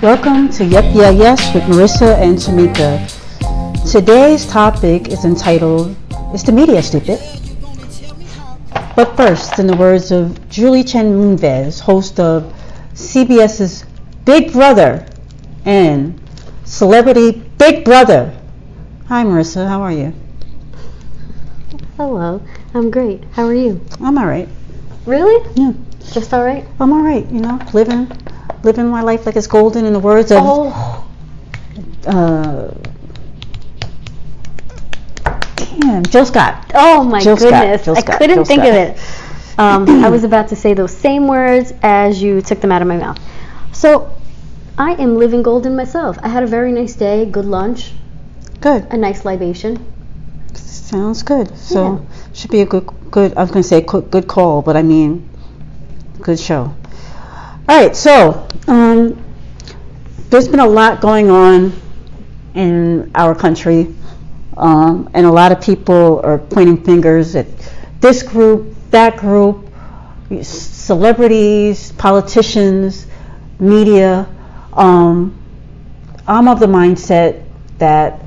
Welcome to Yep Yeah Yes with Marissa and Tamika. Today's topic is entitled, Is the Media Stupid? But first, in the words of Julie Chen Moonves, host of CBS's Big Brother and Celebrity Big Brother. Hi Marissa, how are you? Hello, I'm great. How are you? I'm alright. Really? Yeah. Just alright? I'm alright, living my life like it's golden in the words of Jill Scott. Oh my Jill goodness, Scott. I couldn't think of it. I was about to say those same words as you took them out of my mouth. So, I am living golden myself. I had a very nice day, good lunch. Good. A nice libation. Sounds good. So, should be a good, I was going to say good call, but I mean, good show. Alright, so, there's been a lot going on in our country, and a lot of people are pointing fingers at this group, that group, celebrities, politicians, media. I'm of the mindset that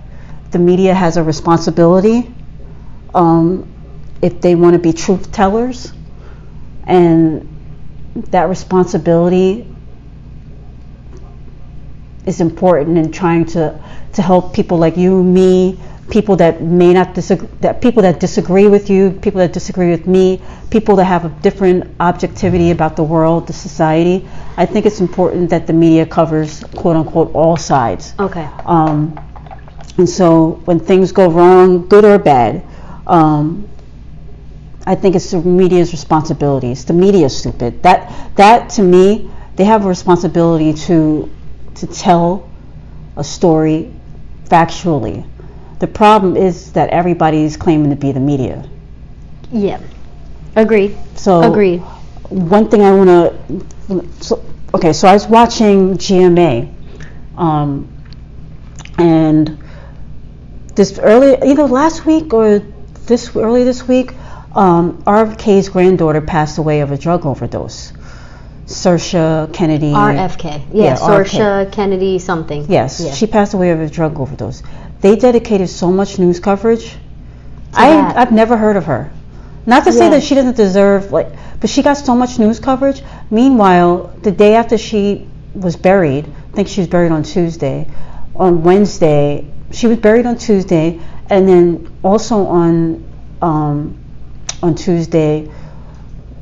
the media has a responsibility if they want to be truth tellers, and that responsibility is important in trying to help people like you, me, people that may not disagree, people that disagree with you, people that disagree with me, people that have a different objectivity about the world, the society. I think it's important that the media covers, quote unquote, all sides. Okay. And so when things go wrong, good or bad, I think it's the media's responsibility. It's the media stupid. That to me, they have a responsibility to tell a story factually. The problem is that everybody's claiming to be the media. Yeah. Agreed. Agreed. One thing I want to, so I was watching GMA, and this last week or early this week, RFK's granddaughter passed away of a drug overdose. Saoirse Kennedy. RFK. Yeah, Saoirse Kennedy something. Yes, yeah. She passed away of a drug overdose. They dedicated so much news coverage. I've never heard of her. Not to say that she doesn't deserve, but she got so much news coverage. Meanwhile, the day after she was buried, I think she was buried on Tuesday, on Wednesday, she was buried on Tuesday, and then also on Tuesday,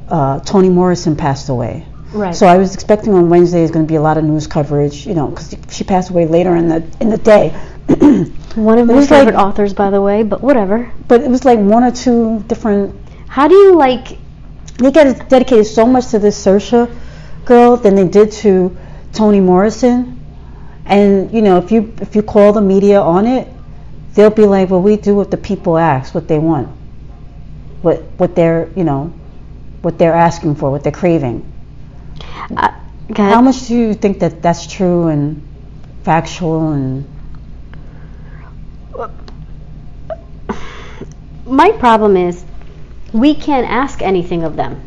Toni Morrison passed away. Right. So I was expecting on Wednesday is going to be a lot of news coverage, because she passed away later in the day. One of my favorite authors, by the way, but whatever. But it was like one or two different. How do you They got dedicated so much to this Saoirse girl than they did to Toni Morrison, and if you call the media on it, they'll be like, well, we do what the people ask, what they want, what they're what they're asking for, what they're craving. How much do you think that that's true and factual? And my problem is we can't ask anything of them.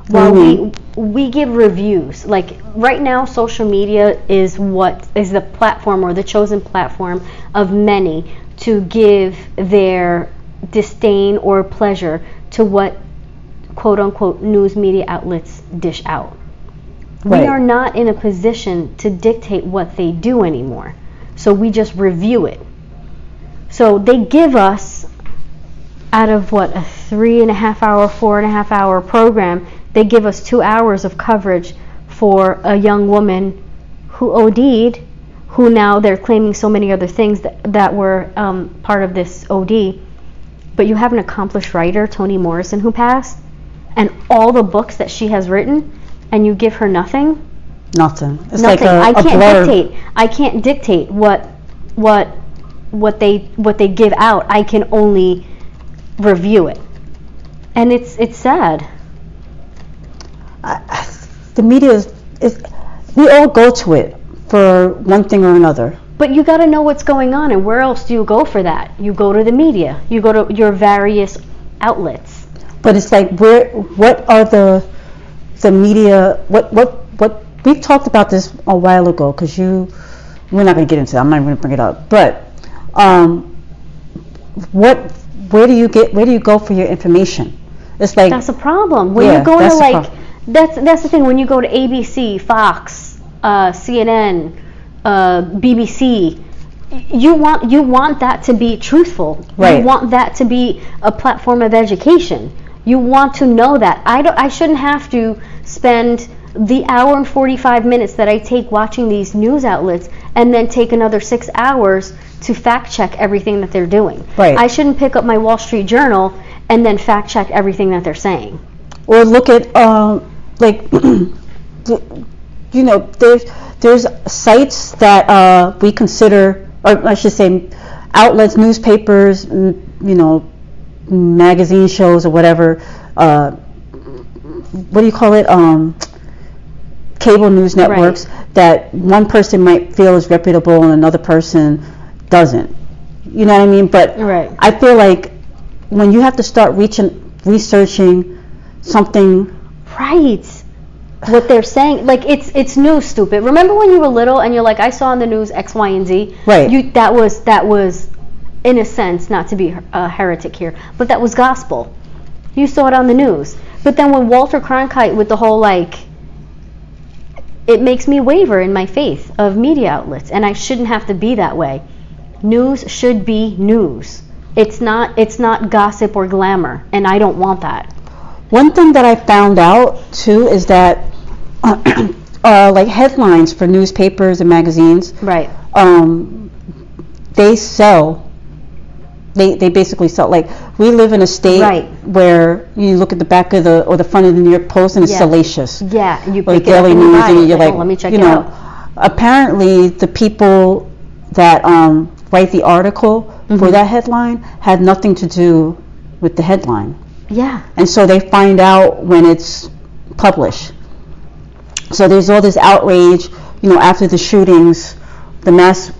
While we give reviews, like right now, social media is what is the platform or the chosen platform of many to give their disdain or pleasure to what quote unquote news media outlets dish out. Right. We are not in a position to dictate what they do anymore, so we just review it. So they give us, out of a 3.5 hour, 4.5 hour program, they give us 2 hours of coverage for a young woman who OD'd, who now they're claiming so many other things that were part of this OD. But you have an accomplished writer, Toni Morrison, who passed, and all the books that she has written, and you give her nothing? Nothing. It's nothing. Like a blurb. I can't dictate what they give out. I can only review it, and it's sad. The media is we all go to it for one thing or another. But you got to know what's going on, and where else do you go for that? You go to the media. You go to your various outlets. But it's like, what are the media? What we've talked about this a while ago, because we're not going to get into that. I'm not even going to bring it up. But where do you go for your information? It's like, that's a problem. When you go to like, that's the thing. When you go to ABC, Fox, CNN, BBC, you want that to be truthful. Right. You want that to be a platform of education. You want to know that. I shouldn't have to spend the hour and 45 minutes that I take watching these news outlets and then take another 6 hours to fact check everything that they're doing. Right. I shouldn't pick up my Wall Street Journal and then fact check everything that they're saying. Or look at there's sites that we consider, or I should say, outlets, newspapers, magazine shows or whatever. What do you call it? Cable news networks, right, that one person might feel is reputable and another person doesn't. You know what I mean? But right. I feel like when you have to start researching something, right, what they're saying, like it's news, stupid. Remember when you were little and you're like, I saw on the news X, Y, and Z? Right. That was in a sense, not to be a heretic here, but that was gospel. You saw it on the news. But then when Walter Cronkite with the whole like, it makes me waver in my faith of media outlets, and I shouldn't have to be that way. News should be news. It's not gossip or glamour, and I don't want that. One thing that I found out too is that like headlines for newspapers and magazines, right? They basically sell. Like, we live in a state, right, where you look at the back of the front of the New York Post and it's salacious. Yeah, you or pick Daily it up News, and you're like, let me check it out. Apparently, the people that write the article for that headline had nothing to do with the headline. Yeah. And so they find out when it's published. So there's all this outrage, after the shootings, the mass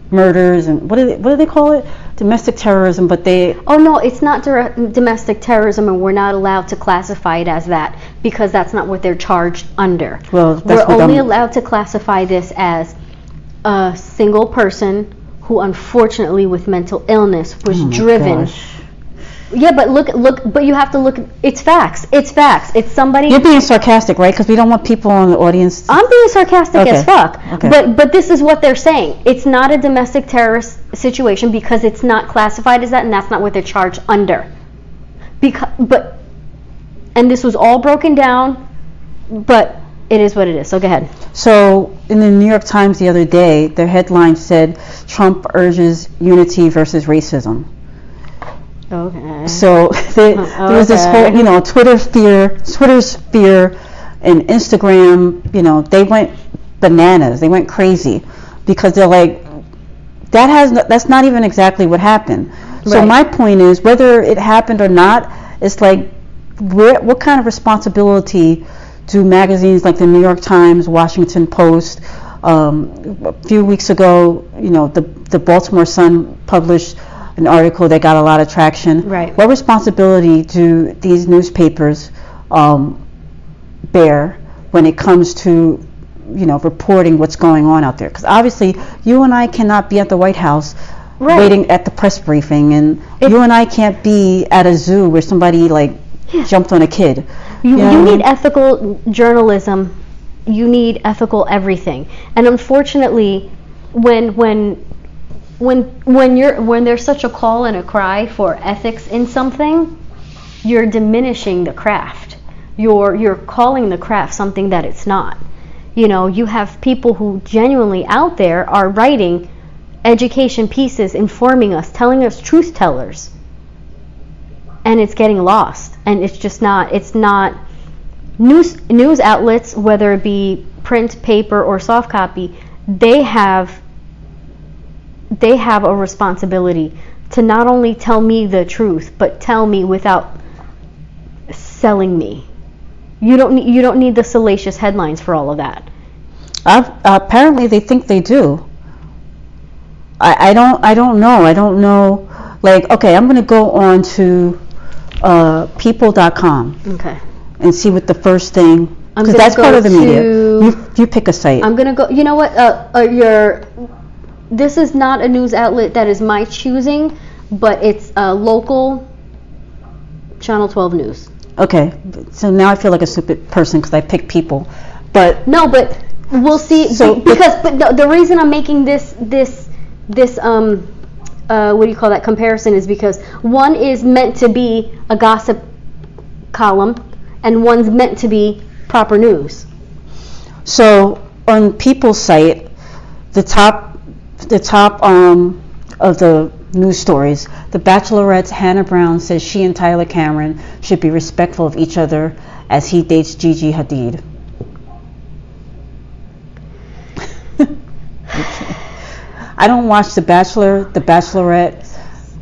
murders, and what do they call it? Domestic terrorism, but they... Oh no, it's not domestic terrorism, and we're not allowed to classify it as that, because that's not what they're charged under. Well, we're only allowed to classify this as a single person who, unfortunately, with mental illness, was driven. Gosh. Yeah, but but you have to look. It's facts. It's somebody. You're being sarcastic, right? Because we don't want people in the audience. I'm being sarcastic as fuck. Okay. But this is what they're saying. It's not a domestic terrorist situation because it's not classified as that, and that's not what they're charged under. And this was all broken down, but it is what it is. So go ahead. So in the New York Times the other day, their headline said, "Trump urges unity versus racism." Okay. So there was this whole, Twitter's fear, and Instagram, they went bananas. They went crazy because they're like, that's not even exactly what happened. Right. So my point is, whether it happened or not, it's like, what kind of responsibility do magazines like the New York Times, Washington Post, a few weeks ago, the Baltimore Sun published an article that got a lot of traction. Right. What responsibility do these newspapers bear when it comes to, reporting what's going on out there? Because obviously, you and I cannot be at the White House waiting at the press briefing, and you and I can't be at a zoo where somebody jumped on a kid. You need ethical journalism. You need ethical everything. And unfortunately, when there's such a call and a cry for ethics in something, you're diminishing the craft. You're calling the craft something that it's not. You have people who genuinely out there are writing education pieces, informing us, telling us truth tellers, and it's getting lost. And it's just not. It's not news outlets, whether it be print, paper, or soft copy. They have a responsibility to not only tell me the truth, but tell me without selling me. You don't need the salacious headlines for all of that. Apparently, they think they do. I don't know. Like, okay, I'm going to go on to people.com. Okay. And see what the first thing Because that's part of the media. You pick a site. I'm gonna go. You know what? This is not a news outlet that is my choosing, but it's a local Channel 12 News. Okay, so now I feel like a stupid person because I pick people, but no, but we'll see. So, because the reason I'm making this what do you call that comparison is because one is meant to be a gossip column and one's meant to be proper news. So on People's site, the top of the news stories, The Bachelorette's Hannah Brown says she and Tyler Cameron should be respectful of each other as he dates Gigi Hadid. I don't watch The Bachelor, The Bachelorette,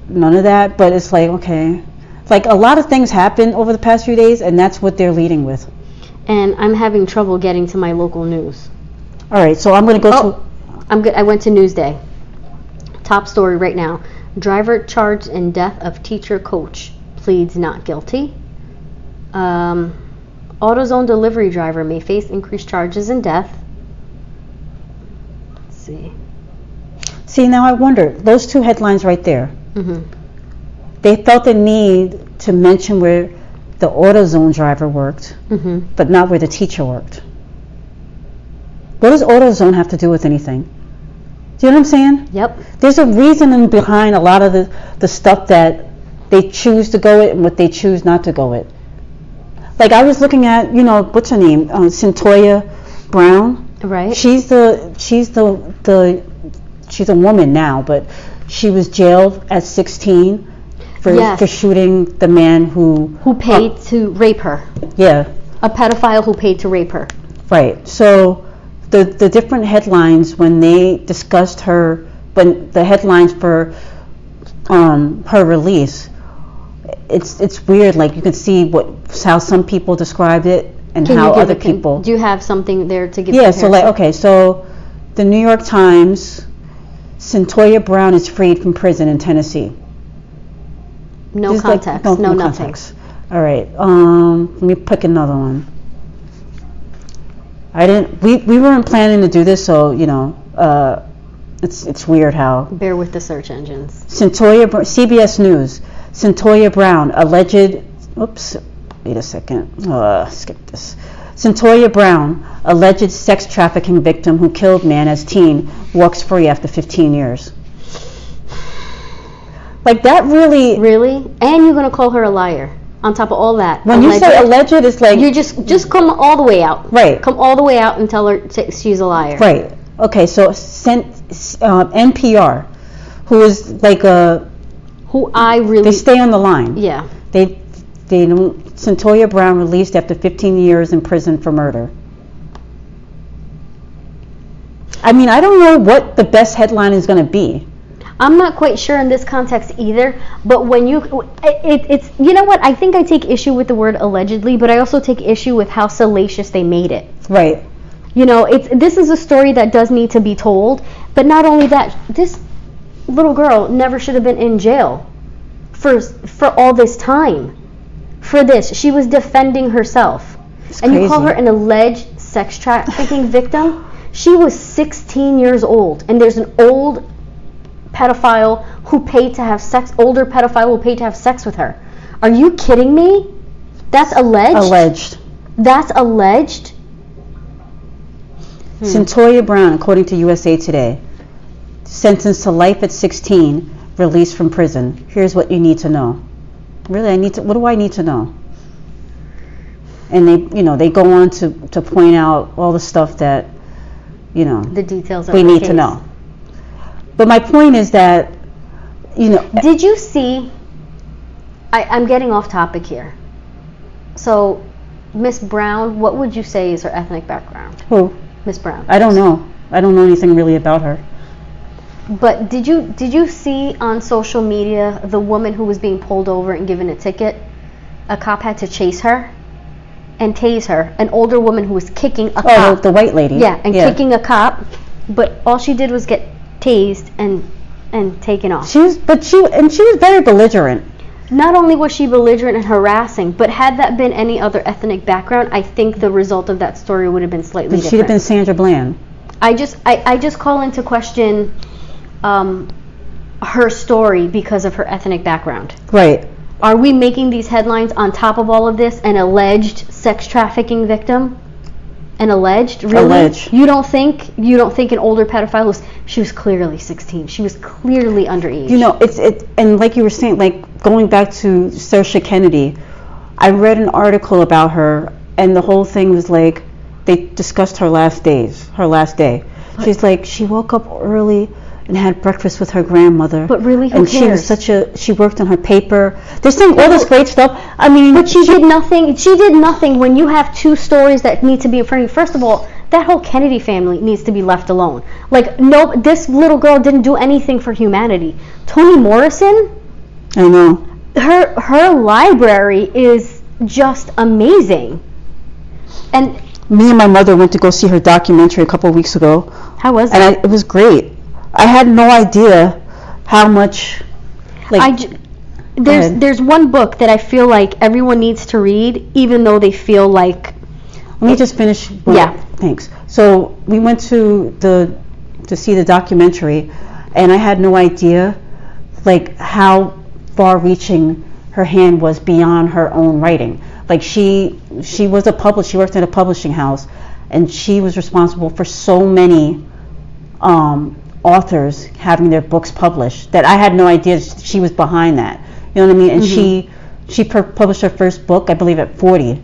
none of that, but it's like, okay. Like, a lot of things happen over the past few days, and that's what they're leading with. And I'm having trouble getting to my local news. All right, so I'm going to go to... I'm good. I went to Newsday. Top story right now. Driver charged in death of teacher coach pleads not guilty. AutoZone delivery driver may face increased charges in death. Let's see. See, now I wonder, those two headlines right there, they felt the need to mention where the AutoZone driver worked, but not where the teacher worked. What does AutoZone have to do with anything? Do you know what I'm saying? Yep. There's a reason behind a lot of the stuff that they choose to go with and what they choose not to go with. Like, I was looking at, what's her name? Centoya Brown. Right. She's a woman now, but she was jailed at 16 for shooting the man who paid to rape her. Yeah. A pedophile who paid to rape her. Right. So the different headlines when they discussed her, when the headlines for her release, it's weird. Like, you can see how some people described it and how other people. Do you have something there to give? Yeah. So the New York Times. Centoya Brown is freed from prison in Tennessee. No context. No nothing. Context. All right. Let me pick another one. We weren't planning to do this, so it's weird how. Bear with the search engines. CBS News. Centoya Brown alleged. Oops. Wait a second. Skip this. Centoya Brown, alleged sex trafficking victim who killed man as teen, walks free after 15 years. Like, that really... Really? And you're going to call her a liar on top of all that. When you say alleged, it's like... You just come all the way out. Right. Come all the way out and tell her she's a liar. Right. Okay, so NPR, who is like a... Who I really... They stay on the line. Yeah. They don't... Centoya Brown released after 15 years in prison for murder. I mean, I don't know what the best headline is going to be. I'm not quite sure in this context either, but when it's you know what, I think I take issue with the word allegedly, but I also take issue with how salacious they made it. Right. This is a story that does need to be told, but not only that, this little girl never should have been in jail for all this time. For this, she was defending herself. It's and crazy. You call her an alleged sex trafficking victim? She was 16 years old, and there's an old pedophile who paid to have sex, older pedophile who paid to have sex with her. Are you kidding me? That's alleged? Alleged. That's alleged? Centoya Brown, according to USA Today, sentenced to life at 16, released from prison. Here's what you need to know. Really, what do I need to know? And they go on to point out all the stuff that, the details we need to know. But my point is that, Did you see, I'm getting off topic here. So, Miss Brown, what would you say is her ethnic background? Who? Miss Brown. I don't know. I don't know anything really about her. But did you see on social media the woman who was being pulled over and given a ticket? A cop had to chase her and tase her. An older woman who was kicking a cop. Oh, the white lady. Yeah, kicking a cop. But all she did was get tased and taken off. She was very belligerent. Not only was she belligerent and harassing, but had that been any other ethnic background, I think the result of that story would have been slightly different. She'd have been Sandra Bland. I just call into question her story because of her ethnic background. Right. Are we making these headlines on top of all of this an alleged sex trafficking victim? An alleged? Really? Alleged. You don't think an older pedophile was? She was clearly 16. She was clearly underage. You know, it's and like you were saying, like going back to Saoirse Kennedy, I read an article about her, and the whole thing was like they discussed her last day. She's like, she woke up early and had breakfast with her grandmother. But really, who and cares? She worked on her paper. They're saying all this great stuff. I mean, but she did nothing. She did nothing when you have two stories that need to be in front of you. First of all, that whole Kennedy family needs to be left alone. Like, no, this little girl didn't do anything for humanity. Toni Morrison, I know. Her library is just amazing. And me and my mother went to go see her documentary a couple of weeks ago. How was it? And it was great. I had no idea how much. There's one book that I feel like everyone needs to read, even though they feel like. Let me just finish. Yeah. Thanks. So we went to see the documentary, and I had no idea, like how far-reaching her hand was beyond her own writing. Like she was she worked in a publishing house, and she was responsible for so many authors having their books published that I had no idea she was behind that. You know what I mean? And she published her first book, I believe, at 40,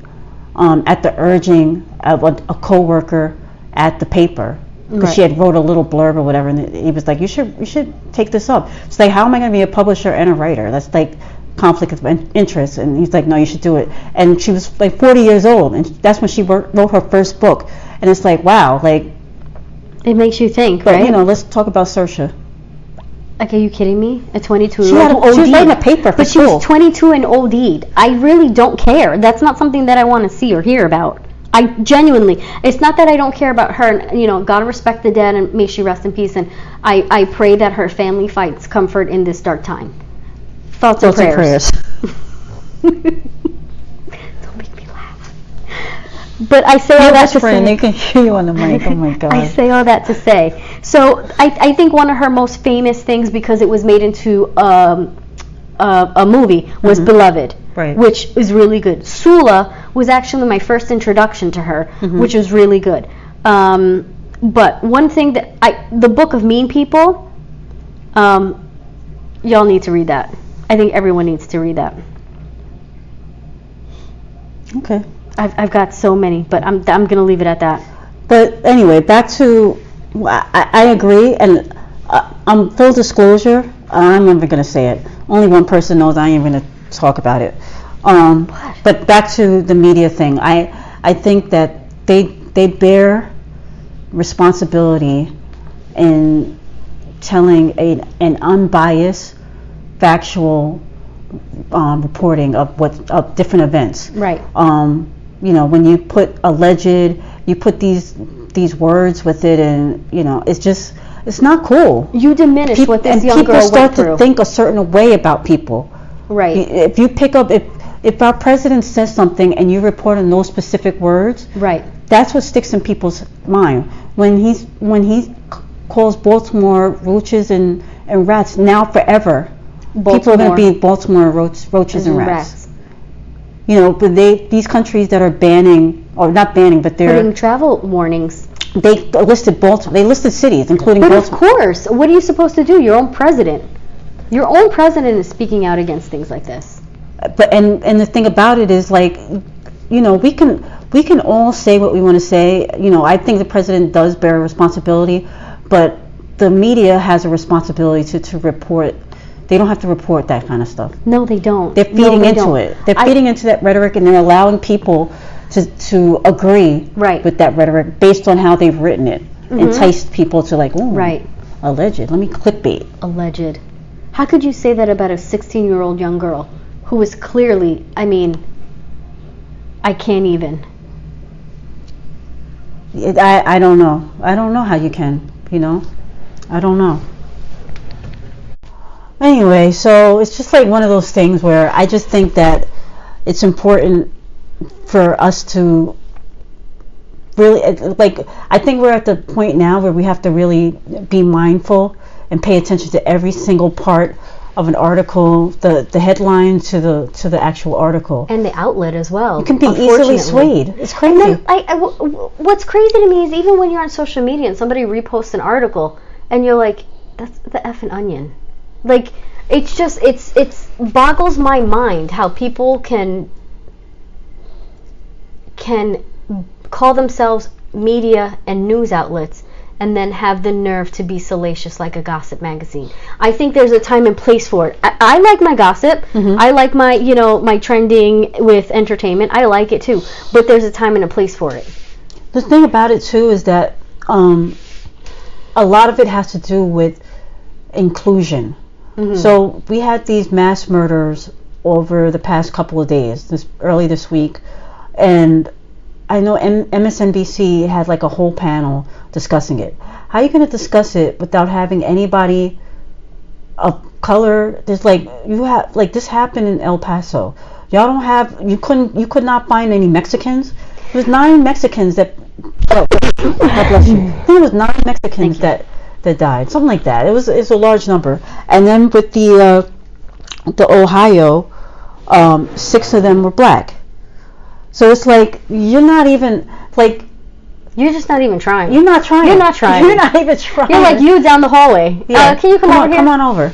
at the urging of a co-worker at the paper, because she had wrote a little blurb or whatever, and he was like, you should take this up. It's like, how am I going to be a publisher and a writer? That's like conflict of interest. And he's like, no, you should do it. And she was like 40 years old, and that's when she wrote her first book. And it's like, wow, like. It makes you think, but, right? You know, let's talk about Saoirse. Like, are you kidding me? A 22-year-old She was writing a paper for but school. She was 22 and OD'd. I really don't care. That's not something that I want to see or hear about. I genuinely, it's not that I don't care about her. And, you know, God respect the dead and may she rest in peace. And I pray that her family finds comfort in this dark time. Thoughts and prayers. Don't make me laugh. But I say all that to say. They can hear you on the mic. Oh my God. I say all that to say. So I think one of her most famous things, because it was made into a movie, was Beloved, right, which is really good. Sula was actually my first introduction to her, which was really good. But one thing that the Book of Mean People, y'all need to read that. I think everyone needs to read that. Okay. I've got so many, but I'm gonna leave it at that. But anyway, back to, I agree, and full disclosure, I'm never gonna say it. Only one person knows. I ain't gonna talk about it. But back to the media thing, I think that they bear responsibility in telling an unbiased, factual reporting of different events. Right. You know, when you put alleged, you put these words with it, and you know, it's not cool. You diminish what this young girl went through. People start to think a certain way about people. Right. If you pick up, if our president says something and you report on those specific words, right, that's what sticks in people's mind. When he calls Baltimore roaches and rats, now forever, people are going to be Baltimore roaches and rats. You know, but these countries that are banning, or not banning, but they're putting travel warnings. They listed Baltimore. They listed cities, including Baltimore. But of course, what are you supposed to do? Your own president is speaking out against things like this. But and the thing about it is, like, you know, we can all say what we want to say. You know, I think the president does bear a responsibility, but the media has a responsibility to report. They don't have to report that kind of stuff. No, they don't. They're feeding into it. They're feeding into that rhetoric, and they're allowing people to agree with that rhetoric based on how they've written it. Entice people to, like, ooh, alleged. Let me clickbait. Alleged. How could you say that about a 16-year-old young girl who was clearly, I mean, I can't even. I don't know. I don't know how you can, you know. I don't know. Anyway, so it's just like one of those things where I just think that it's important for us to really, like, I think we're at the point now where we have to really be mindful and pay attention to every single part of an article, the headline to the actual article, and the outlet as well. You can be easily swayed. It's crazy. And then what's crazy to me is even when you're on social media and somebody reposts an article and you're like, that's the effing Onion. Like, it's just it's boggles my mind how people can call themselves media and news outlets and then have the nerve to be salacious like a gossip magazine. I think there's a time and place for it. I like my gossip. Mm-hmm. I like my, my trending with entertainment. I like it too. But there's a time and a place for it. The thing about it too is that a lot of it has to do with inclusion. Mm-hmm. So we had these mass murders over the past couple of days, early this week, and I know MSNBC had like a whole panel discussing it. How are you going to discuss it without having anybody of color? There's like, you have, like, this happened in El Paso. Y'all don't have, you could not find any Mexicans. There's 9 Mexicans that, God bless you. I think it was 9 Mexicans that died, something like that. It's a large number. And then with the Ohio, 6 of them were black. So it's like, you're not even, like, you're just not even trying. You're not trying. You're not trying. You're not even trying. You're like you down the hallway. Yeah. Can you come over here? Come on over.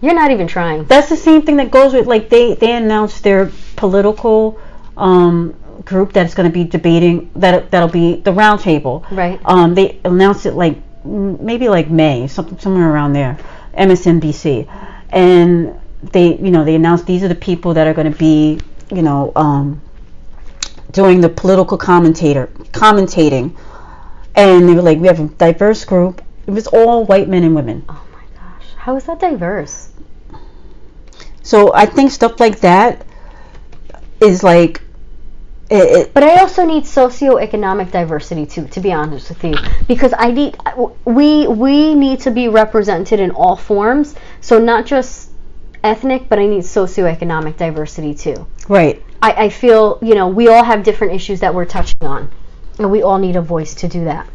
You're not even trying. That's the same thing that goes with, like, they announced their political group that's going to be debating, that'll be the round table. Right. They announced it like maybe like May, somewhere around there, MSNBC, and they announced these are the people that are going to be doing the political commentating, and they were like, we have a diverse group. It was all white men and women. Oh my gosh, how is that diverse? So I think stuff like that is like but I also need socioeconomic diversity too, to be honest with you, because we need to be represented in all forms. So not just ethnic, but I need socioeconomic diversity too. Right. I feel, we all have different issues that we're touching on, and we all need a voice to do that.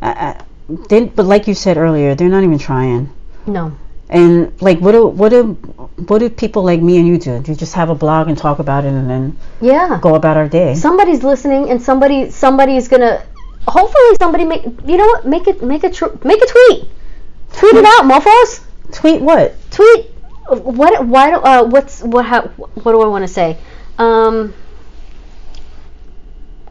But like you said earlier, they're not even trying. No. And like, what do people like me and you do? Do you just have a blog and talk about it and then go about our day? Somebody's listening, and somebody's gonna. Hopefully, somebody make a tweet. Tweet it out, mofos. Tweet what? Tweet. What do I want to say?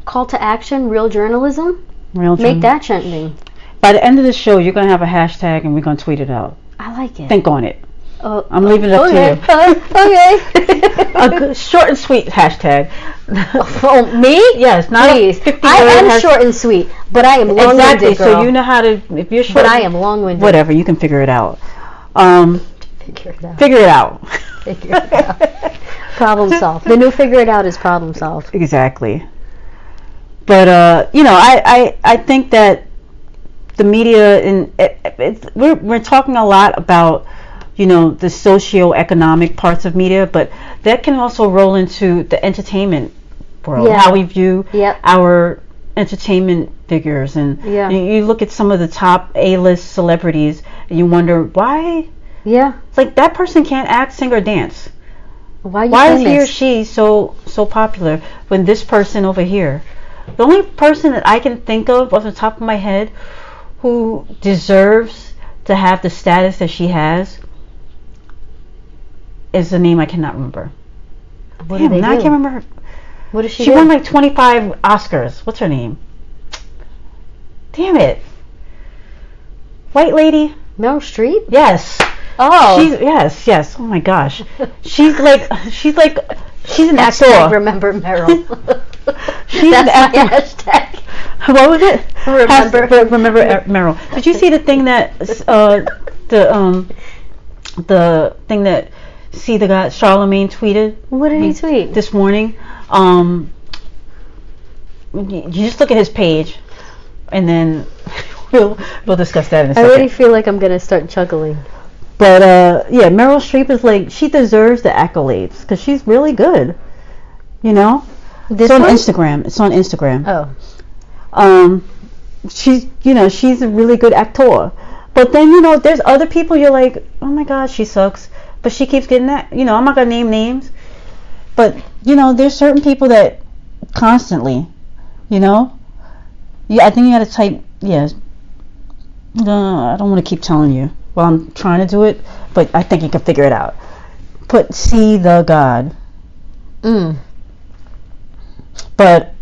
Call to action, real journalism. Make that trending. By the end of the show, you're gonna have a hashtag, and we're gonna tweet it out. I like it. Think on it. I'm leaving it up to you. Okay. A good, short and sweet hashtag. Oh, me? Yes, not please. 50 I am short and sweet, but I am long-winded. Exactly. So you know how to. If you're short, but I am long-winded. Whatever, you can figure it out. Figure it out. Figure it out. Figure it out. Problem solved. The new figure it out is problem solved. Exactly. But I think that the media we're talking a lot about the socio-economic parts of media, but that can also roll into the entertainment world. How we view our entertainment figures, and you look at some of the top A-list celebrities and you wonder why. It's like, that person can't act, sing, or dance. Why is he or she so popular when this person over here? The only person that I can think of off the top of my head who deserves to have the status that she has is the name I cannot remember. What do they do? I can't remember her. What does she do? She won like 25 Oscars. What's her name? Damn it. White lady? Meryl Streep? Yes. Oh. Yes. Oh my gosh. She's an actor. Remember Meryl. She's an actor. Hashtag. What was it? Remember Meryl. Did you see the thing that the thing that the guy Charlemagne tweeted? What did he tweet this morning? You just look at his page, and then we'll discuss that in a second. I already feel like I'm gonna start chuckling. But yeah, Meryl Streep is like, she deserves the accolades because she's really good. You know, This it's on one? Instagram. It's on Instagram. Oh. She's a really good actor. But then, there's other people you're like, oh my God, she sucks. But she keeps getting that. I'm not gonna name names. But there's certain people that constantly, yeah, I think you gotta type, yeah. No, I don't want to keep telling you while I'm trying to do it, but I think you can figure it out. Put see the God. But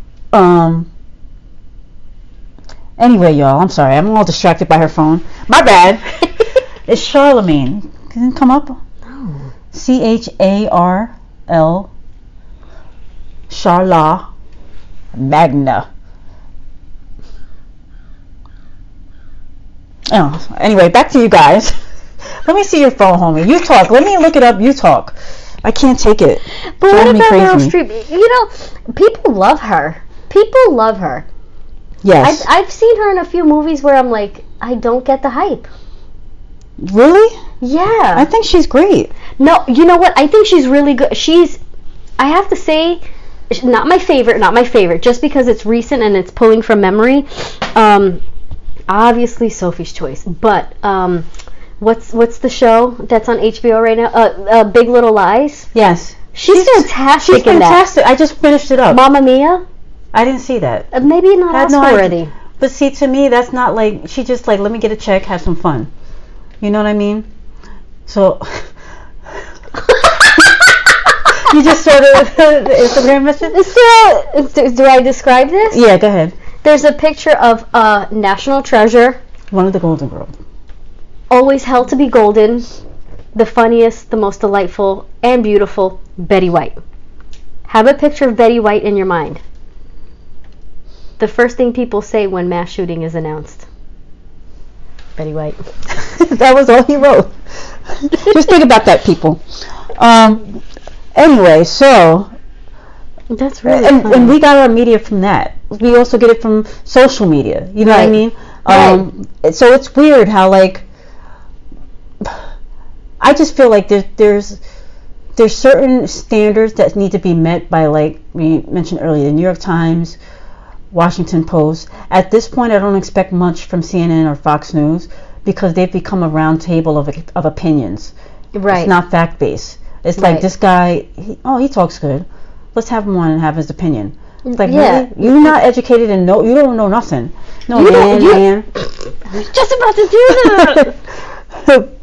anyway, y'all, I'm sorry, I'm all distracted by her phone. My bad. It's Charlemagne. Can it come up? No. CHARL Charla Magna. Oh, anyway, back to you guys. Let me see your phone, homie. You talk. Let me look it up. You talk. I can't take it. But what Driving me about Meryl crazy. Streep? People love her. People love her. Yes. I've seen her in a few movies where I'm like, I don't get the hype. Really? Yeah. I think she's great. No, you know what? I think she's really good. I have to say, not my favorite, just because it's recent and it's pulling from memory. Obviously Sophie's Choice, but what's the show that's on HBO right now? Big Little Lies. Yes. She's fantastic. She's fantastic. I just finished it up. Mamma Mia. I didn't see that. Maybe not Oscar already. But see, to me, that's not like, she just like, let me get a check, have some fun. You know what I mean? So you just saw the Instagram message? Do I describe this? Yeah, go ahead. There's a picture of National Treasure. One of the Golden Girls. Always held to be golden. The funniest, the most delightful, and beautiful, Betty White. Have a picture of Betty White in your mind. The first thing people say when mass shooting is announced. Betty White. That was all he wrote. Just think about that, people. Anyway, so that's really and we got our media from that. We also get it from social media. You know what I mean? Right. So it's weird how, like, I just feel like there's certain standards that need to be met by, like we mentioned earlier, the New York Times, Washington Post. At this point, I don't expect much from CNN or Fox News because they've become a round table of opinions. Right. It's not fact-based. It's like, this guy, he talks good. Let's have him on and have his opinion. It's like, really? You're not educated and you don't know nothing. No, man. I was just about to do that. But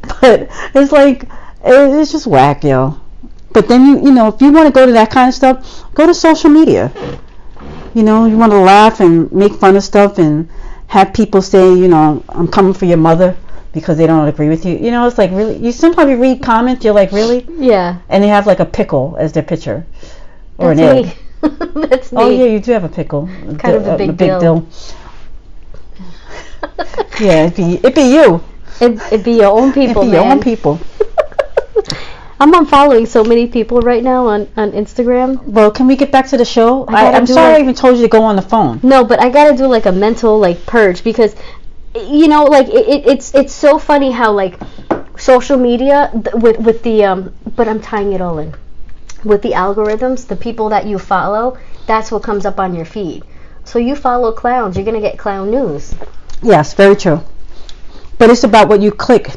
it's like, it's just whack, yo. But then, if you want to go to that kind of stuff, go to social media. You want to laugh and make fun of stuff and have people say, I'm coming for your mother because they don't agree with you. It's like, really, you sometimes read comments, you're like, really? Yeah. And they have like a pickle as their picture. Or That's an me. egg. That's me. Oh yeah, you do have a pickle. Kind of a big deal. Yeah, it'd be you. It'd be your own people, It'd be your own people. I'm unfollowing so many people right now on Instagram. Well, can we get back to the show? I'm sorry I even told you to go on the phone. No, but I gotta do like a mental purge because, it's so funny how social media with the but I'm tying it all in. With the algorithms, the people that you follow, that's what comes up on your feed. So you follow clowns, you're gonna get clown news. Yes, very true. But it's about what you click.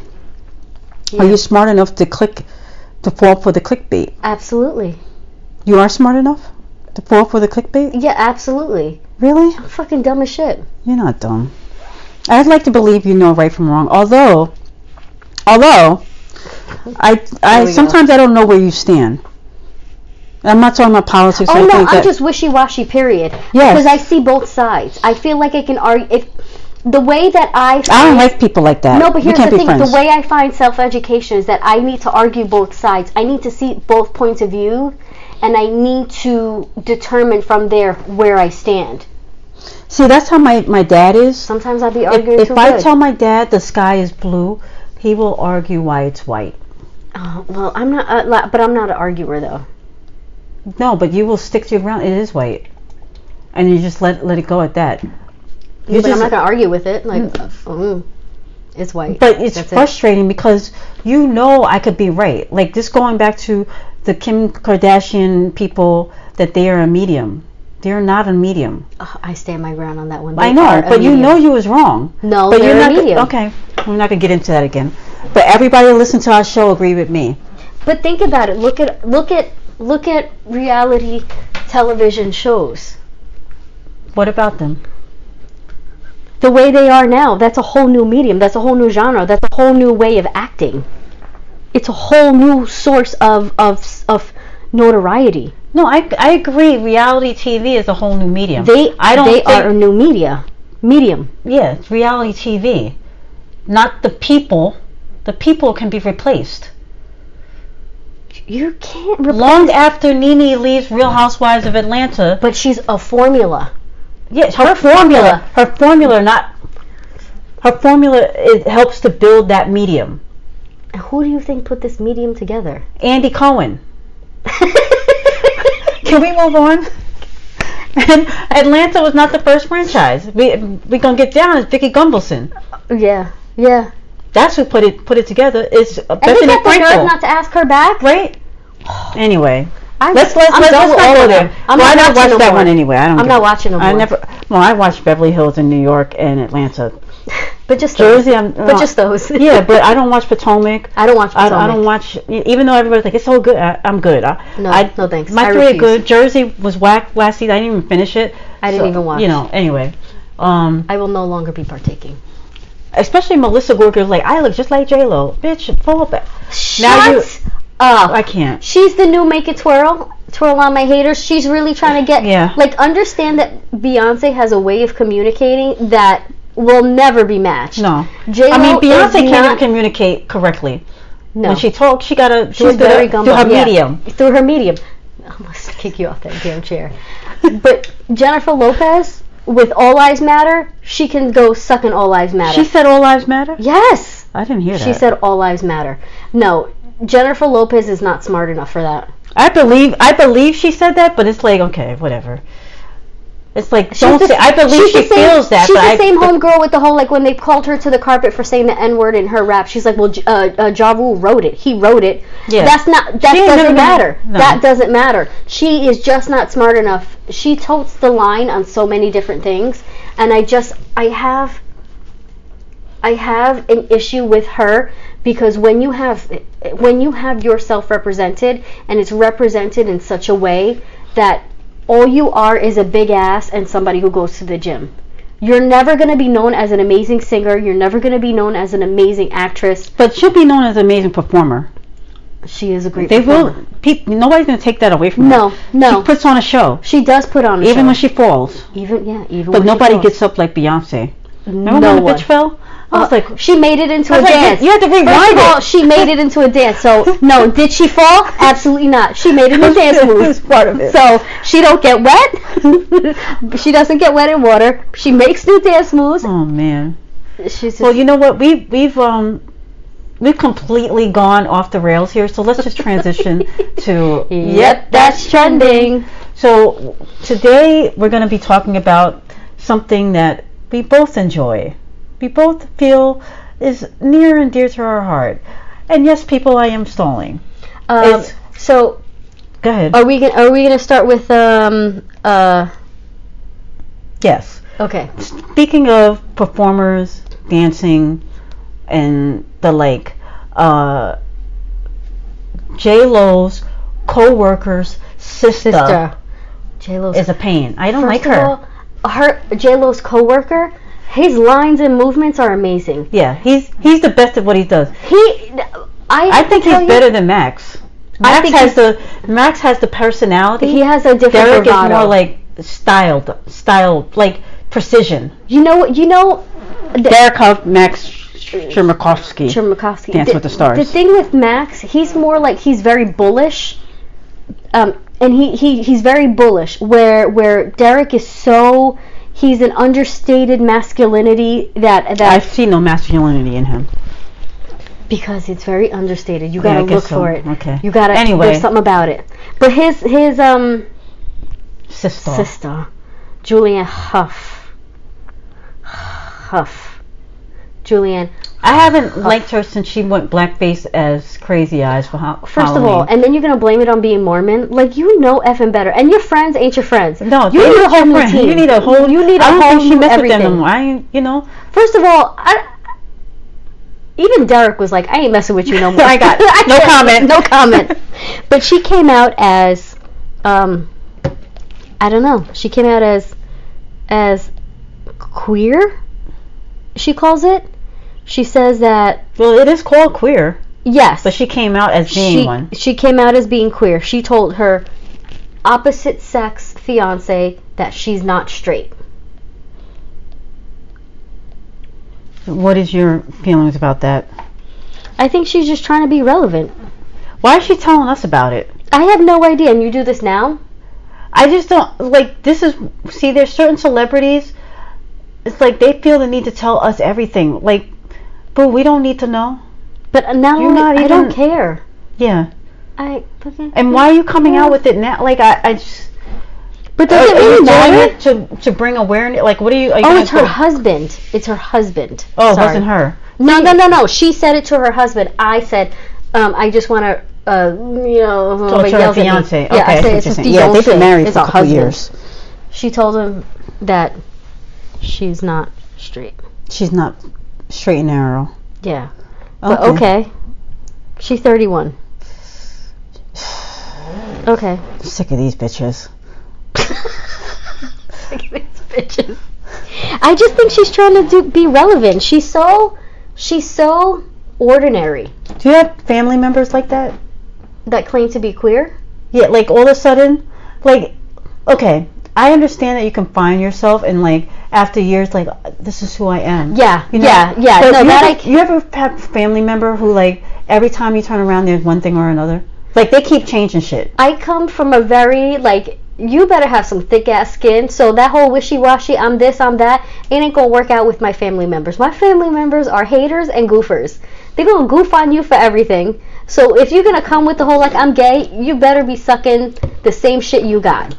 Yeah. Are you smart enough to fall for the clickbait? Absolutely. You are smart enough to fall for the clickbait? Yeah, absolutely. Really? I'm fucking dumb as shit. You're not dumb. I'd like to believe you know right from wrong. Although I sometimes I don't know where you stand. I'm not talking about politics. Oh no, I'm just wishy-washy. Period. Yes. Because I see both sides. I feel like I can argue if the way that I don't like people like that. No, but here's the thing: the way I find self-education is that I need to argue both sides. I need to see both points of view, and I need to determine from there where I stand. See, that's how my dad is. Sometimes I'll be arguing if I tell my dad the sky is blue, he will argue why it's white. Oh, well, I'm not. But I'm not an arguer though. No, but you will stick to your ground. It is white, and you just let it go at that. But I'm not gonna argue with it. It's white. But it's That's frustrating because I could be right. Like, just going back to the Kim Kardashian people, that they are a medium. They're not a medium. I stand my ground on that one. I know, but you was wrong. No, but they're a medium. Okay, we're not gonna get into that again. But everybody who listens to our show agree with me. But think about it. Look at reality television shows. What about them? The way they are now, that's a whole new medium. That's a whole new genre. That's a whole new way of acting. It's a whole new source of notoriety. No, I agree. Reality TV is a whole new medium. They are a new medium. Yeah, it's reality TV, not the people. The people can be replaced. You can't replace. Long after Nene leaves Real Housewives of Atlanta. But she's a formula. Yes, her formula. It helps to build that medium. Who do you think put this medium together? Andy Cohen. Can we move on? And Atlanta was not the first franchise. We gonna get down as Vicky Gumbelson. Yeah. That's who put it together. It's and they got the nerve not to ask her back, right? Anyway, let's not go there. I never watched that one anyway. I'm not watching no more. I watched Beverly Hills in New York and Atlanta. But just Jersey, just those. Yeah, but I don't watch Potomac. I don't watch Potomac. I don't watch, even though everybody's like, it's so good. I'm good. No thanks. My three are good. Jersey was whack last season. I didn't even finish it. I didn't even watch. Anyway. I will no longer be partaking. Especially Melissa Gorga's like, I look just like J-Lo. Bitch, fall back. Shut up. I can't. She's the new Make It Twirl on my haters. She's really trying to get, understand that Beyonce has a way of communicating that will never be matched. No. J-Lo Beyonce can't even communicate correctly. No. When she talks, she gotta do it through her medium. Through her medium. I must kick you off that damn chair. But Jennifer Lopez, with All Lives Matter, she can go suck in All Lives Matter. She said All Lives Matter? Yes. I didn't hear that. She said All Lives Matter. No, Jennifer Lopez is not smart enough for that. I believe she said that, but it's like, okay, whatever. It's like, I believe she feels that. She's the same homegirl with the whole, like, when they called her to the carpet for saying the N-word in her rap, she's like, well, Ja Rule wrote it. He wrote it. Yeah. That doesn't matter. No. That doesn't matter. She is just not smart enough. She totes the line on so many different things, and I have an issue with her, because when you have yourself represented, and it's represented in such a way that all you are is a big ass and somebody who goes to the gym. You're never going to be known as an amazing singer. You're never going to be known as an amazing actress. But she'll be known as an amazing performer. She is a great performer. Nobody's going to take that away from her. No. She puts on a show. She does put on a show. Even when she falls. But nobody gets up like Beyonce. Remember when the bitch fell? I was like, she made it into a dance. You had to rewind it. She made it into a dance. So no, did she fall? Absolutely not. She made it in dance moves. Part of it. So she don't get wet. She doesn't get wet in water. She makes new dance moves. Oh man. She's just, well, you know what? We've completely gone off the rails here. So let's just transition to yep, that's trending. So today we're going to be talking about something that we both enjoy. We both feel is near and dear to our heart. And yes, people, I am stalling. So go ahead. Are we gonna start with Yes. Okay. Speaking of performers, dancing, and the like, J-Lo's co-worker's sister J-Lo's is a pain. I don't like her. J-Lo's co-worker. His lines and movements are amazing. Yeah, he's the best at what he does. I think he's better than Max. Max has the personality. He has a different Derek bravado. is more like styled, like precision. You know. Derek Huff, Max Chermakovsky. Dance with the Stars. The thing with Max, he's more like, he's very bullish. And he's very bullish. Where Derek is so. He's an understated masculinity that I see no masculinity in him. Because it's very understated. You gotta look for it. Okay. You gotta. Anyway, there's something about it. But his sister, Julianne Hough. Julianne. I haven't liked her since she went blackface as Crazy Eyes for Halloween. First of all, and then you're gonna blame it on being Mormon. Like, you know effing better. And your friends ain't your friends. No, you need a whole new team. You need a whole. You need a I don't whole think she new messed with everything. them no more. I ain't, you know. First of all, even Derek was like, I ain't messing with you no more. I got no comment. No comment. But she came out as, I don't know. She came out as queer. She calls it. She says that. Well, it is called queer. Yes. But she came out as being one. She came out as being queer. She told her opposite sex fiance that she's not straight. What is your feelings about that? I think she's just trying to be relevant. Why is she telling us about it? I have no idea. And you do this now? I just don't, like, there's certain celebrities, it's like they feel the need to tell us everything. Like, but we don't need to know. But now I don't care. Yeah. Okay. And why are you coming out with it now? Like, I just... But does it really matter? To bring awareness? Like, what are you... It's her husband. It's her husband. Oh, it wasn't her. No. She said it to her husband. I said, I just want to, it's her fiance. Yeah, I say it's his fiance. Yeah, they've been married it's for a couple years. She told him that she's not straight. She's not straight and narrow. Yeah. But okay. She's 31. Okay. Sick of these bitches. Sick of these bitches. I just think she's trying to be relevant. She's so ordinary. Do you have family members like that? That claim to be queer? Yeah, like all of a sudden, like, okay, I understand that you can find yourself and like after years, like, this is who I am. Yeah, you know? yeah. So No, you ever have a family member who like every time you turn around, there's one thing or another? Like they keep changing shit. I come from a very like. You better have some thick ass skin. So that whole wishy-washy, I'm this, I'm that, it ain't gonna work out with my family members. My family members are haters and goofers. They're gonna goof on you for everything. So if you're gonna come with the whole like I'm gay, you better be sucking the same shit you got.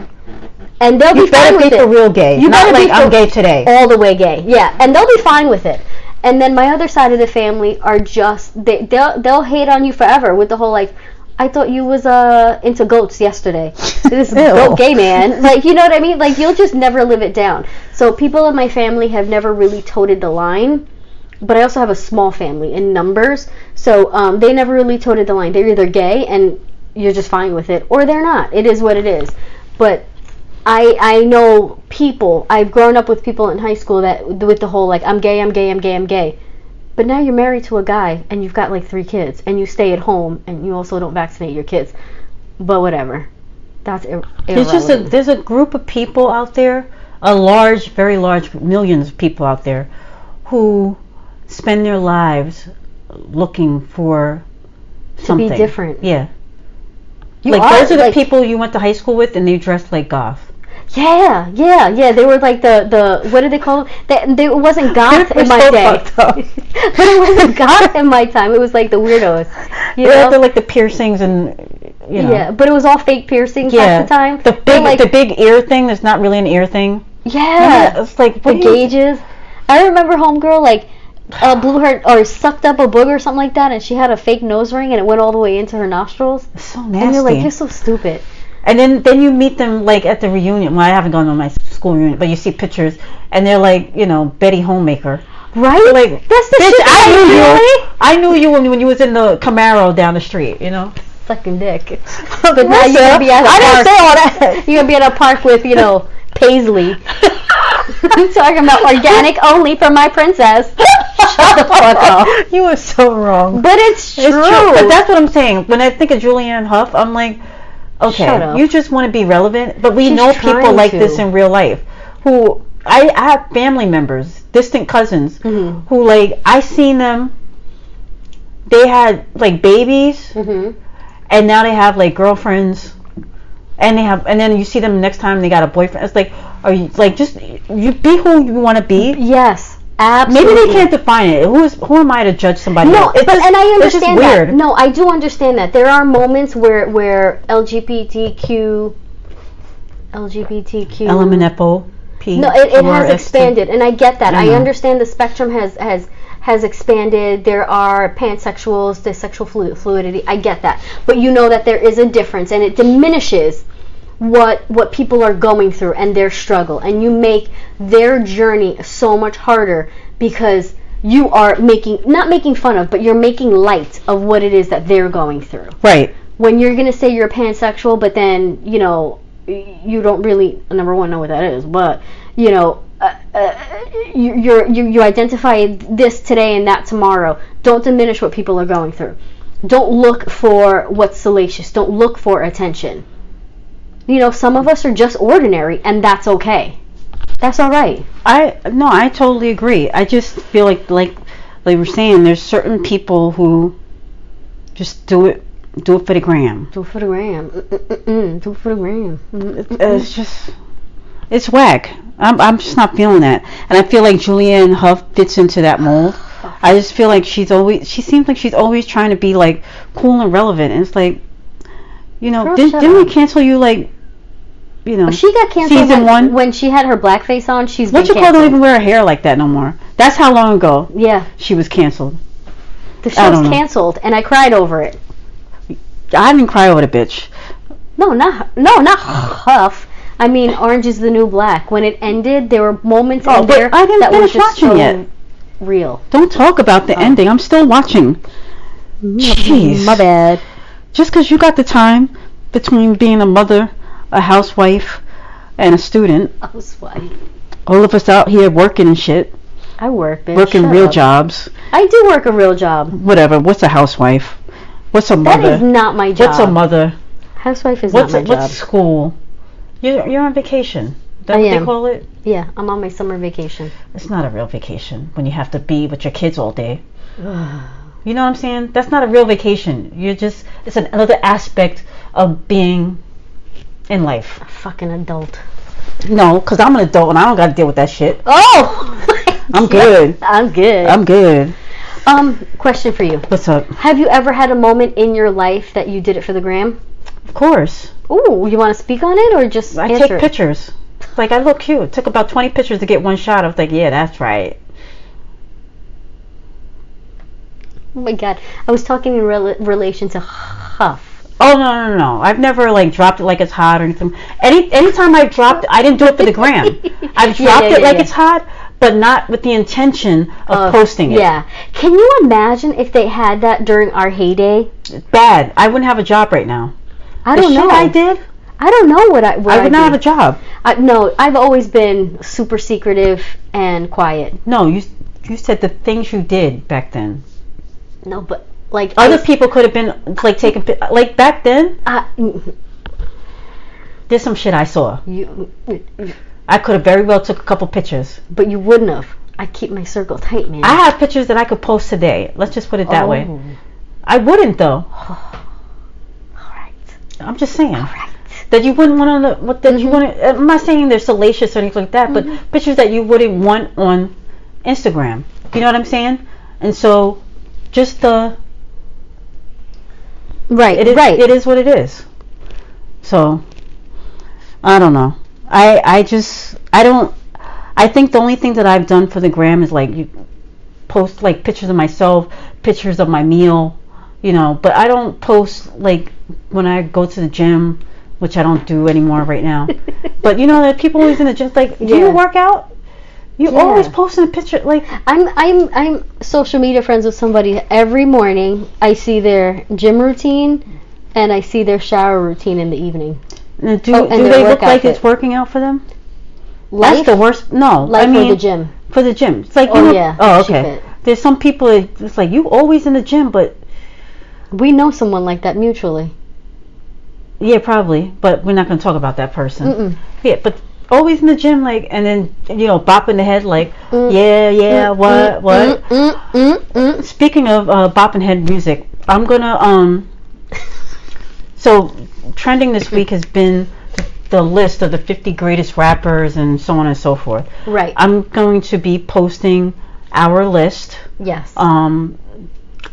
And they'll be fine with it. You better be for real gay. You not like I'm gay today. All the way gay. Yeah, and they'll be fine with it. And then my other side of the family are just they'll hate on you forever with the whole like, I thought you was into goats yesterday. This goat gay man. Like, you know what I mean? Like, you'll just never live it down. So people in my family have never really toted the line. But I also have a small family in numbers. So they never really toted the line. They're either gay and you're just fine with it, or they're not. It is what it is. But I know people. I've grown up with people in high school that with the whole like, I'm gay, I'm gay, I'm gay, I'm gay. But now you're married to a guy and you've got like 3 kids and you stay at home and you also don't vaccinate your kids. But whatever. That's irrelevant. There's a group of people out there, very large, millions of people out there who spend their lives looking for something. To be different. Yeah. Those are the people you went to high school with and they dressed like goth. Yeah. They were like the what did they call them? It wasn't goth in my day. But it wasn't goth in my time. It was like the weirdos. You know? They're like the piercings and, you know. Yeah, but it was all fake piercings half the time. The big ear thing that's not really an ear thing. Yeah. It's like the gauges. I remember homegirl like blew her or sucked up a booger or something like that, and she had a fake nose ring and it went all the way into her nostrils. It's so nasty. And you're like, you're so stupid. And then you meet them like at the reunion. Well, I haven't gone to my school reunion, but you see pictures, and they're like, you know, Betty Homemaker. Right? Like, that's the shit. I knew you when you was in the Camaro down the street. You know, sucking dick. But now you're gonna be at a park. I didn't say all that. You're gonna be at a park with Paisley. I'm talking about organic only for my princess. Shut the fuck up. You were so wrong. But it's true. But that's what I'm saying. When I think of Julianne Hough, I'm like, okay, you just want to be relevant, but we know people like this in real life. Who I have family members, distant cousins, who like I seen them. They had like babies, and now they have like girlfriends, and then you see them next time they got a boyfriend. It's like, are you like just you be who you want to be? Yes. Absolutely. Maybe they can't define it. Who am I to judge somebody? No, and I understand it's just weird. that. No, I do understand that. There are moments where LGBTQ LMNFO. P. No, it has expanded, and I get that. I understand the spectrum has has expanded. There are pansexuals, there's sexual fluidity. I get that. But you know that there is a difference, and it diminishes what people are going through and their struggle, and you make their journey so much harder because you are not making fun of, but you're making light of what it is that they're going through. Right. When you're going to say you're pansexual, but then, you know, you don't really, number one, know what that is, but, you know, you identify this today and that tomorrow. Don't diminish what people are going through. Don't look for what's salacious. Don't look for attention. You know, some of us are just ordinary, and that's okay. That's all right. I totally agree. I just feel like we're saying, there's certain people who just do it for the gram. Do it for the gram. Do it for the gram. It's whack. I'm just not feeling that. And I feel like Julianne Hough fits into that mold. I just feel like she seems like she's always trying to be like cool and relevant. And it's like, you know, Girl, didn't we cancel you, like, you know, she got canceled season 1 when she had her blackface on. She's what you call, don't even wear her hair like that no more. That's how long ago. Yeah, she was canceled. The show's canceled, and I cried over it. I didn't cry over the bitch. No, not Huff. I mean, Orange is the New Black. When it ended, there were moments in there that were just so yet. Real. Don't talk about the ending. I'm still watching. Jeez. My bad. Just because you got the time between being a mother, a housewife, and a student. Housewife. All of us out here working and shit. I work, bitch. Working real jobs. I do work a real job. Whatever. What's a housewife? What's a mother? That is not my job. What's a mother? Housewife is not my job. What's school? You're on vacation. That's what they call it? Yeah, I'm on my summer vacation. It's not a real vacation when you have to be with your kids all day. You know what I'm saying? That's not a real vacation. It's another aspect of being in life. A fucking adult. No, because I'm an adult and I don't got to deal with that shit. Oh! I'm good. I'm good. I'm good. Question for you. What's up? Have you ever had a moment in your life that you did it for the gram? Of course. Ooh, you want to speak on it or just I answer take pictures. Like, I look cute. It took about 20 pictures to get one shot. I was like, yeah, that's right. Oh my god. I was talking in relation to Huff. Oh, no. I've never, like, dropped it like it's hot or anything. Anytime I dropped, I didn't do it for the gram. I've dropped it like it's hot, but not with the intention of posting it. Yeah. Can you imagine if they had that during our heyday? Bad. I wouldn't have a job right now. I don't know. I did. I don't know what I would not have a job. No, I've always been super secretive and quiet. No, you said the things you did back then. No, but like other people could have been like taking like back then. There's some shit I saw. I could have very well took a couple pictures. But you wouldn't have. I keep my circle tight, man. I have pictures that I could post today. Let's just put it that way. I wouldn't though. I'm just saying that you wouldn't want to. You wouldn't. I'm not saying they're salacious or anything like that, but pictures that you wouldn't want on Instagram. You know what I'm saying? And so, just the. Right. It is what it is. So, I don't know. I don't. I think the only thing that I've done for the gram is like you post like pictures of myself, pictures of my meal. You know, but I don't post like when I go to the gym, which I don't do anymore right now. But you know that people always in the gym like, do you work out? You always posting a picture like I'm social media friends with somebody every morning. I see their gym routine and I see their shower routine in the evening. And do they look like it's working out for them? Life? That's the worst. No, I mean for the gym. For the gym, it's like okay. There's some people. It's like you always in the gym, but. We know someone like that mutually. Yeah, probably, but we're not going to talk about that person. Yeah, but always in the gym, like, and then bopping the head, like, what? Speaking of bopping head music, I'm gonna So trending this week has been the list of the 50 greatest rappers and so on and so forth. Right. I'm going to be posting our list. Yes. On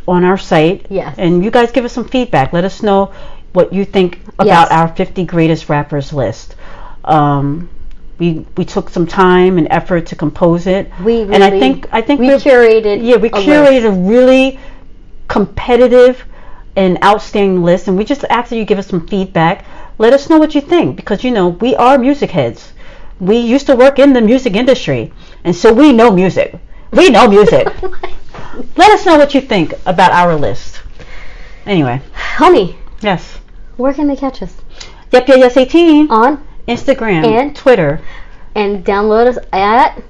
our site. Yes. And you guys give us some feedback. Let us know what you think about our 50 greatest rappers list. We took some time and effort to compose it. And I think we curated. Yeah, we curated a really competitive and outstanding list, and we just ask that you give us some feedback. Let us know what you think, because we are music heads. We used to work in the music industry, and so we know music. We know music. Let us know what you think about our list. Anyway. Homie. Yes. Where can they catch us? Yep, yes, 18 on Instagram and Twitter, and download us at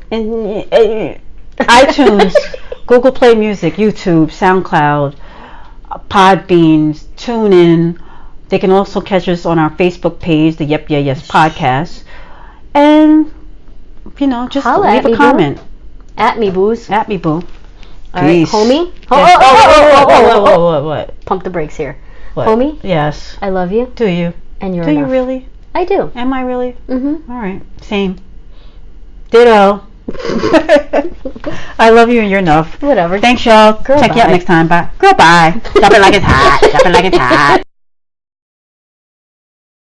iTunes, Google Play Music, YouTube, SoundCloud, Podbean, TuneIn. They can also catch us on our Facebook page, the Yep Yeah Yes podcast, and just holla leave a comment. Boo. At me, booze. At me, boo. All right, homie. What? Pump the brakes here. What? Homie. Yes. I love you. Do you? And you're Do enough. you really? I do. Am I really? Mm-hmm. All right. Same. Ditto. I love you and you're enough. Whatever. Thanks, y'all. Girl, Check you out next time. Bye. Girl, bye. Drop it like it's hot. Drop it like it's hot.